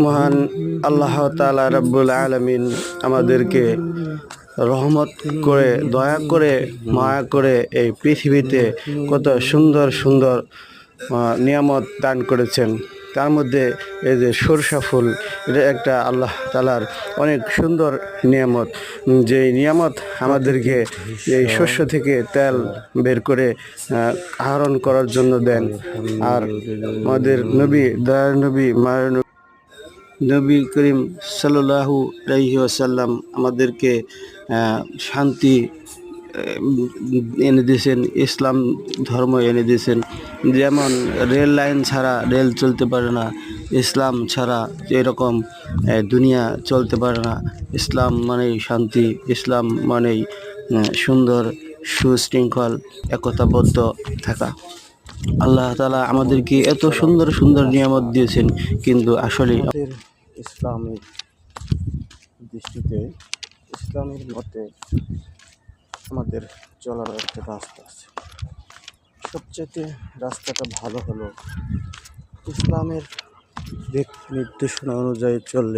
মহান আল্লাহ তাআলা রাব্বুল আলামিন আমাদেরকে রহমত করে, দয়া করে, মায়া করে এই পৃথিবীতে কত সুন্দর সুন্দর নিয়ামত দান করেছেন। তার মধ্যে এই যে সরষা ফুল, এটা একটা আল্লাহ তাআলার অনেক সুন্দর নিয়ামত। যেই নিয়ামত আমাদেরকে এই শস্য থেকে তেল বের করে আহরণ করার জন্য দেন। আর আমাদের নবী, দয়ার নবী, মায়ের নবী করিম সাল্লাল্লাহু আলাইহি ওয়াসাল্লাম আমাদেরকে শান্তি এনে দিয়েছেন, ইসলাম ধর্ম এনে দিয়েছেন। যেমন রেল লাইন ছাড়া রেল চলতে পারে না, ইসলাম ছাড়া এরকম দুনিয়া চলতে পারে না। ইসলাম মানেই শান্তি, ইসলাম মানেই সুন্দর, সুশৃঙ্খল, একতাবদ্ধ থাকা। আল্লাহ তাআলা আমাদেরকে এত সুন্দর সুন্দর নিয়ামত দিয়েছেন, কিন্তু আসলে ইসলামিক দৃষ্টিতে, ইসলামের মতে আমাদের চলার একটা রাস্তা আছে। সবচেয়ে রাস্তাটা ভালো হলো ইসলামের দিক নির্দেশনা অনুযায়ী চললে